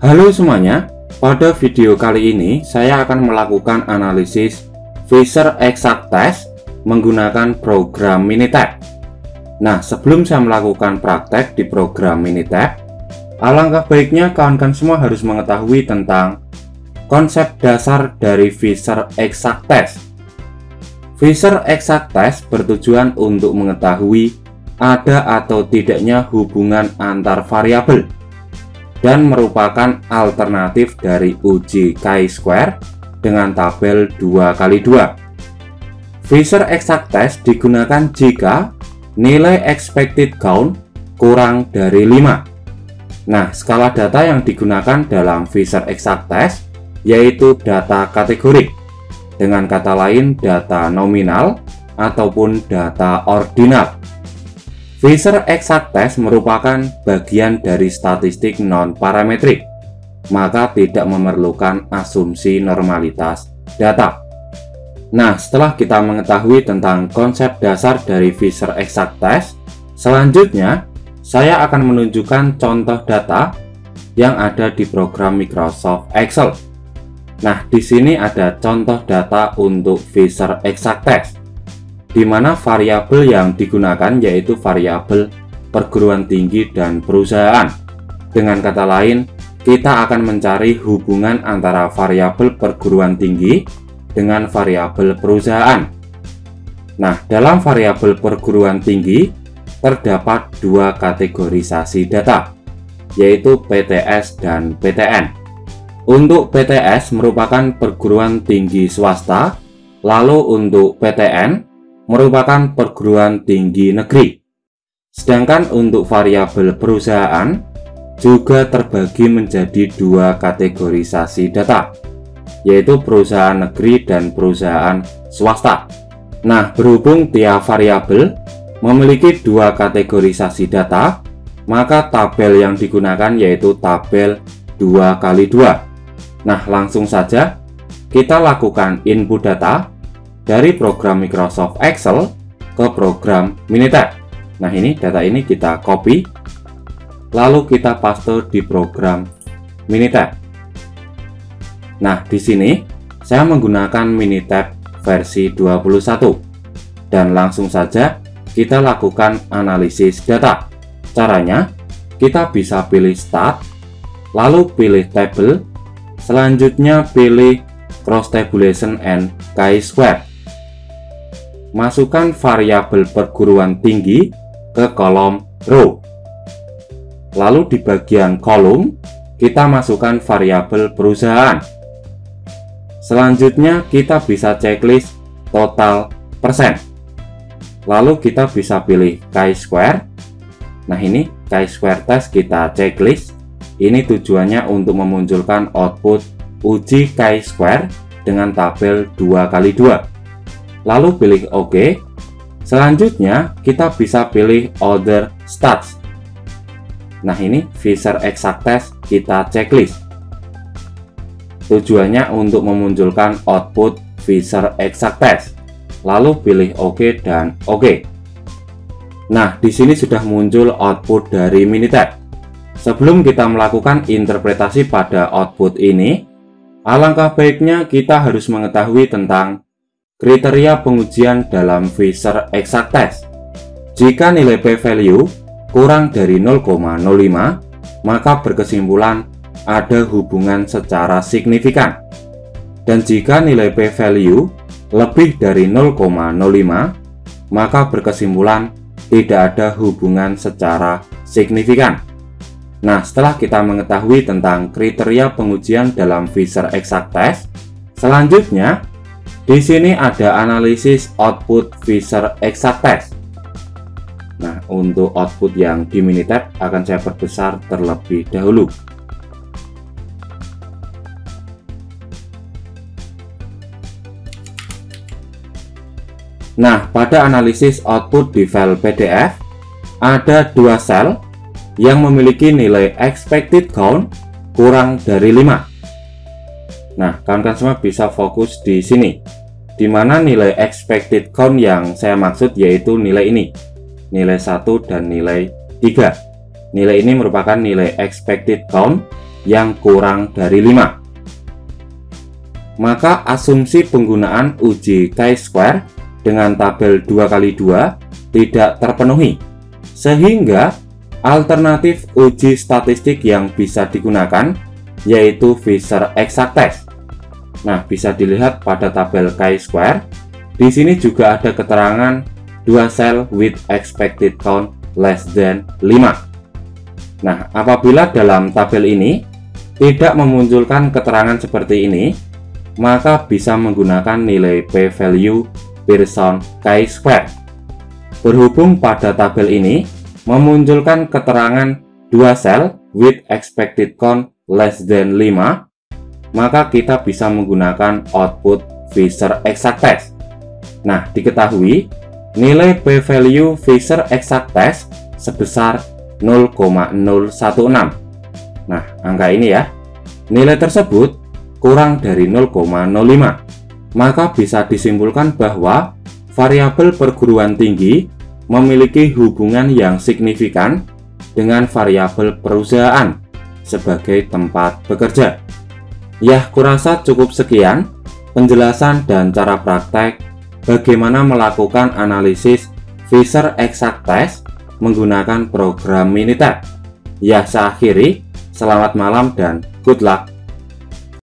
Halo semuanya, pada video kali ini saya akan melakukan analisis Fisher Exact Test menggunakan program Minitab. Nah, sebelum saya melakukan praktek di program Minitab, alangkah baiknya kawan-kawan semua harus mengetahui tentang konsep dasar dari Fisher Exact Test. Fisher Exact Test bertujuan untuk mengetahui ada atau tidaknya hubungan antar variabel dan merupakan alternatif dari uji chi-square dengan tabel 2x2. Fisher Exact Test digunakan jika nilai expected count kurang dari 5. Nah, skala data yang digunakan dalam Fisher Exact Test yaitu data kategorik, dengan kata lain data nominal ataupun data ordinal. Fisher Exact Test merupakan bagian dari statistik non-parametrik, maka tidak memerlukan asumsi normalitas data. Nah, setelah kita mengetahui tentang konsep dasar dari Fisher Exact Test, selanjutnya saya akan menunjukkan contoh data yang ada di program Microsoft Excel. Nah, di sini ada contoh data untuk Fisher Exact Test, di mana variabel yang digunakan yaitu variabel perguruan tinggi dan perusahaan. Dengan kata lain, kita akan mencari hubungan antara variabel perguruan tinggi dengan variabel perusahaan. Nah, dalam variabel perguruan tinggi terdapat dua kategorisasi data, yaitu PTS dan PTN. Untuk PTS merupakan perguruan tinggi swasta, lalu untuk PTN merupakan perguruan tinggi negeri. Sedangkan untuk variabel perusahaan juga terbagi menjadi dua kategorisasi data, yaitu perusahaan negeri dan perusahaan swasta. Nah, berhubung tiap variabel memiliki dua kategorisasi data, maka tabel yang digunakan yaitu tabel 2x2. Nah, langsung saja kita lakukan input data dari program Microsoft Excel ke program Minitab. Nah, ini data ini kita copy, lalu kita paste di program Minitab. Nah, di sini saya menggunakan Minitab versi 21 dan langsung saja kita lakukan analisis data. Caranya, kita bisa pilih Start, lalu pilih Table, selanjutnya pilih Cross Tabulation and chi-square. Masukkan variabel perguruan tinggi ke kolom row. Lalu di bagian kolom, kita masukkan variabel perusahaan. Selanjutnya kita bisa checklist total persen. Lalu kita bisa pilih chi-square. Nah, ini chi-square test kita checklist. Ini tujuannya untuk memunculkan output uji chi-square dengan tabel 2x2. Lalu pilih OK. Selanjutnya kita bisa pilih Other Stats. Nah, ini Fisher Exact Test kita checklist. Tujuannya untuk memunculkan output Fisher Exact Test. Lalu pilih OK dan OK. Nah, di sini sudah muncul output dari Minitab. Sebelum kita melakukan interpretasi pada output ini, alangkah baiknya kita harus mengetahui tentang kriteria pengujian dalam Fisher Exact Test. Jika nilai p-value kurang dari 0,05, maka berkesimpulan ada hubungan secara signifikan. Dan jika nilai p-value lebih dari 0,05, maka berkesimpulan tidak ada hubungan secara signifikan. Nah, setelah kita mengetahui tentang kriteria pengujian dalam Fisher Exact Test, selanjutnya di sini ada analisis output Fisher Exact Test. Nah, untuk output yang di Minitab akan saya perbesar terlebih dahulu. Nah, pada analisis output di file PDF, ada dua sel yang memiliki nilai expected count kurang dari 5. Nah, kawan-kawan semua bisa fokus di sini, di mana nilai expected count yang saya maksud yaitu nilai ini, nilai 1 dan nilai 3. Nilai ini merupakan nilai expected count yang kurang dari 5. Maka asumsi penggunaan uji chi-square dengan tabel 2x2 tidak terpenuhi, sehingga alternatif uji statistik yang bisa digunakan yaitu Fisher exact test. Nah, bisa dilihat pada tabel chi-square. Di sini juga ada keterangan 2 sel with expected count less than 5. Nah, apabila dalam tabel ini tidak memunculkan keterangan seperti ini, maka bisa menggunakan nilai p-value Pearson chi-square. Berhubung pada tabel ini memunculkan keterangan 2 sel with expected count less than 5, maka kita bisa menggunakan output Fisher exact test. Nah, diketahui nilai p-value Fisher exact test sebesar 0,016. Nah, angka ini ya, nilai tersebut kurang dari 0,05. Maka bisa disimpulkan bahwa variabel perguruan tinggi memiliki hubungan yang signifikan dengan variabel perusahaan sebagai tempat bekerja. Ya, kurasa cukup sekian penjelasan dan cara praktek bagaimana melakukan analisis Fisher exact test menggunakan program Minitab. Ya, saya akhiri. Selamat malam dan good luck.